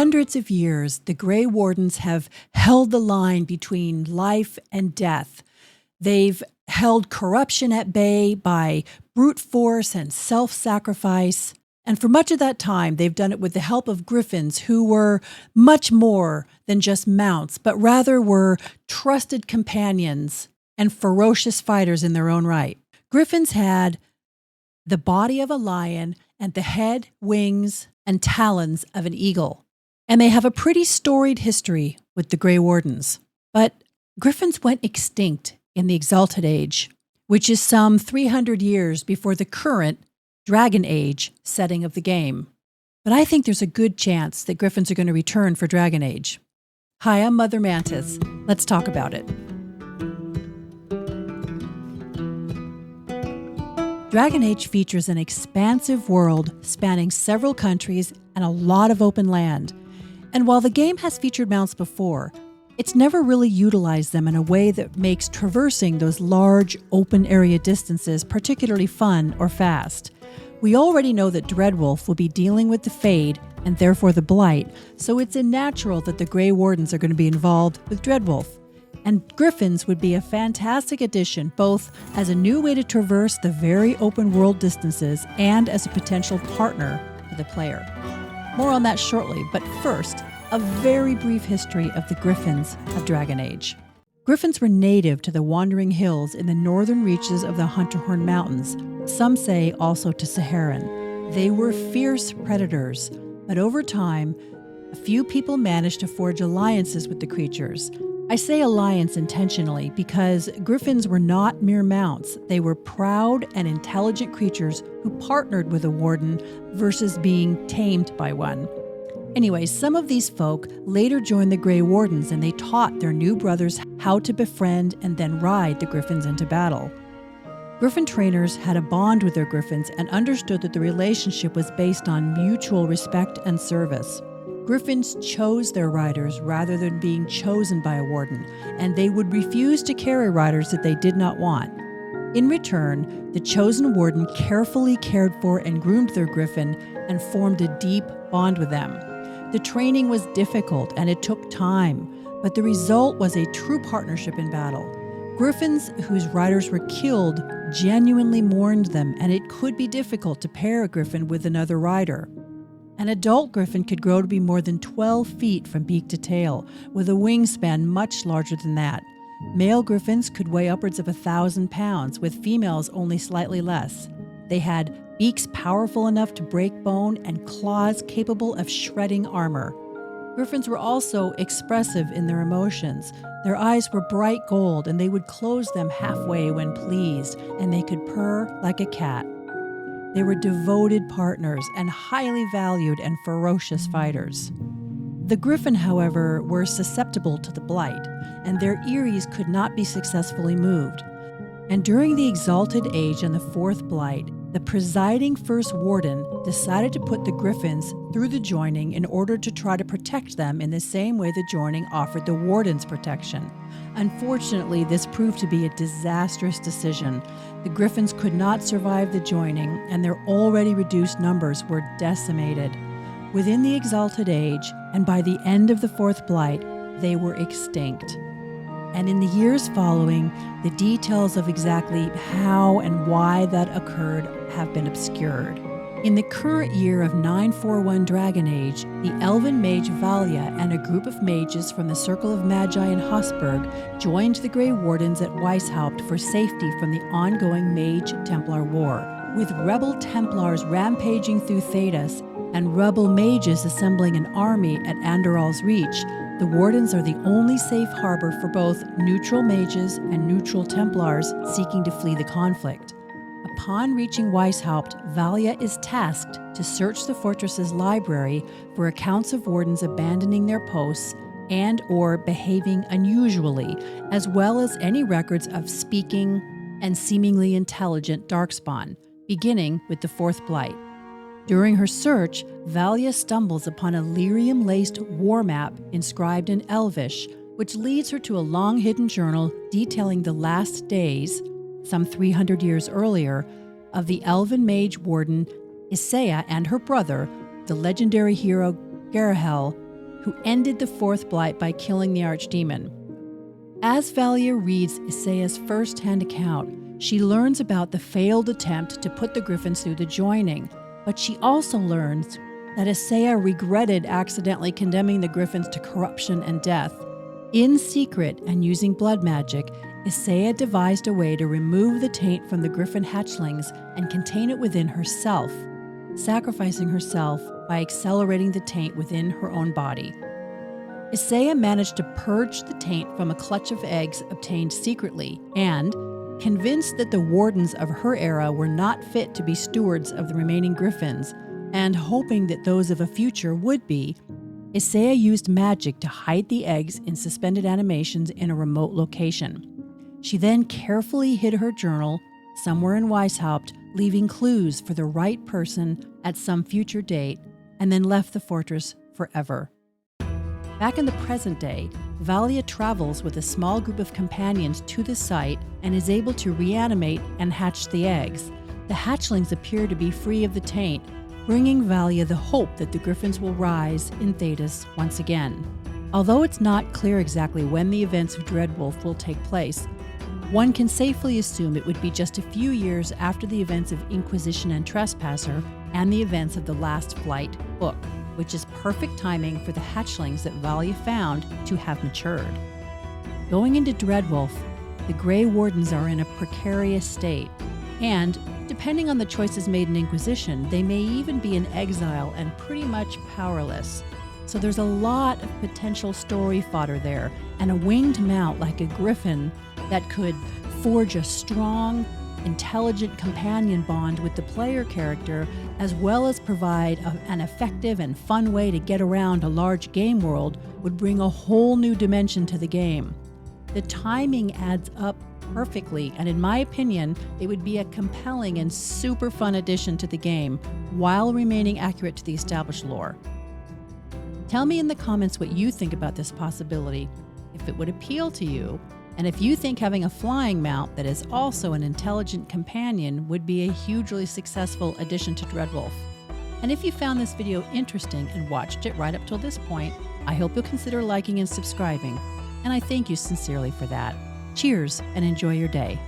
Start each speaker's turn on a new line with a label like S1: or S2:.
S1: hundreds of years, the Grey Wardens have held the line between life and death. They've held corruption at bay by brute force and self-sacrifice. And for much of that time, they've done it with the help of griffons, who were much more than just mounts, but rather were trusted companions and ferocious fighters in their own right. Griffons had the body of a lion and the head, wings, and talons of an eagle. And they have a pretty storied history with the Grey Wardens. But griffons went extinct in the Exalted Age, which is some 300 years before the current Dragon Age setting of the game. But I think there's a good chance that griffons are going to return for Dragon Age. Hi, I'm MotherMantiss. Let's talk about it. Dragon Age features an expansive world spanning several countries and a lot of open land. And while the game has featured mounts before, it's never really utilized them in a way that makes traversing those large, open area distances particularly fun or fast. We already know that DREADWOLF will be dealing with the Fade and therefore the Blight, so it's unnatural that the Grey Wardens are going to be involved with DREADWOLF. And griffons would be a fantastic addition, both as a new way to traverse the very open world distances and as a potential partner for the player. More on that shortly, but first, a very brief history of the griffons of Dragon Age. Griffons were native to the Wandering Hills in the northern reaches of the Hunterhorn Mountains, some say also to Saharan. They were fierce predators, but over time, a few people managed to forge alliances with the creatures. I say alliance intentionally because griffons were not mere mounts. They were proud and intelligent creatures who partnered with a warden versus being tamed by one. Anyway, some of these folk later joined the Grey Wardens, and they taught their new brothers how to befriend and then ride the griffons into battle. Griffon trainers had a bond with their griffons and understood that the relationship was based on mutual respect and service. Griffons chose their riders rather than being chosen by a warden, and they would refuse to carry riders that they did not want. In return, the chosen warden carefully cared for and groomed their griffon and formed a deep bond with them. The training was difficult and it took time, but the result was a true partnership in battle. Griffons whose riders were killed genuinely mourned them, and it could be difficult to pair a griffon with another rider. An adult griffon could grow to be more than 12 feet from beak to tail, with a wingspan much larger than that. Male griffons could weigh upwards of 1,000 pounds, with females only slightly less. They had beaks powerful enough to break bone and claws capable of shredding armor. Griffons were also expressive in their emotions. Their eyes were bright gold, and they would close them halfway when pleased, and they could purr like a cat. They were devoted partners and highly valued and ferocious fighters. The griffon, however, were susceptible to the blight, and their eyries could not be successfully moved. And during the Exalted Age and the Fourth Blight, the presiding first warden decided to put the griffons through the joining in order to try to protect them in the same way the joining offered the wardens protection. Unfortunately, this proved to be a disastrous decision. The griffons could not survive the joining, and their already reduced numbers were decimated. Within the Exalted Age, and by the end of the Fourth Blight, they were extinct. And in the years following, the details of exactly how and why that occurred have been obscured. In the current year of 941 Dragon Age, the elven mage Valia and a group of mages from the Circle of Magi in Hosberg joined the Grey Wardens at Weishaupt for safety from the ongoing Mage-Templar War. With rebel Templars rampaging through Thedas and rebel mages assembling an army at Andoral's Reach, the Wardens are the only safe harbor for both neutral mages and neutral Templars seeking to flee the conflict. Upon reaching Weishaupt, Valia is tasked to search the fortress's library for accounts of Wardens abandoning their posts and or behaving unusually, as well as any records of speaking and seemingly intelligent darkspawn, beginning with the Fourth Blight. During her search, Valia stumbles upon a lyrium-laced war map inscribed in Elvish, which leads her to a long-hidden journal detailing the last days, some 300 years earlier, of the elven mage warden Isaiah and her brother, the legendary hero Garahel, who ended the fourth blight by killing the archdemon. As Valia reads Isaiah's first-hand account, she learns about the failed attempt to put the griffons through the joining, but she also learns that Isaiah regretted accidentally condemning the griffons to corruption and death. In secret and using blood magic, Isaiah devised a way to remove the taint from the griffin hatchlings and contain it within herself, sacrificing herself by accelerating the taint within her own body. Isaiah managed to purge the taint from a clutch of eggs obtained secretly, and, convinced that the wardens of her era were not fit to be stewards of the remaining griffins, and hoping that those of a future would be, Isaiah used magic to hide the eggs in suspended animations in a remote location. She then carefully hid her journal somewhere in Weishaupt, leaving clues for the right person at some future date, and then left the fortress forever. Back in the present day, Valia travels with a small group of companions to the site and is able to reanimate and hatch the eggs. The hatchlings appear to be free of the taint, bringing Valia the hope that the griffins will rise in Thedas once again. Although it's not clear exactly when the events of DREADWOLF will take place, one can safely assume it would be just a few years after the events of Inquisition and Trespasser and the events of the Last Blight book, which is perfect timing for the hatchlings that Valia found to have matured. Going into DREADWOLF, the Grey Wardens are in a precarious state, and, depending on the choices made in Inquisition, they may even be in exile and pretty much powerless. So there's a lot of potential story fodder there, and a winged mount like a griffin that could forge a strong, intelligent companion bond with the player character, as well as provide an effective and fun way to get around a large game world, would bring a whole new dimension to the game. The timing adds up perfectly, and in my opinion, it would be a compelling and super fun addition to the game, while remaining accurate to the established lore. Tell me in the comments what you think about this possibility, if it would appeal to you, and if you think having a flying mount that is also an intelligent companion would be a hugely successful addition to DREADWOLF. And if you found this video interesting and watched it right up till this point, I hope you'll consider liking and subscribing, and I thank you sincerely for that. Cheers and enjoy your day.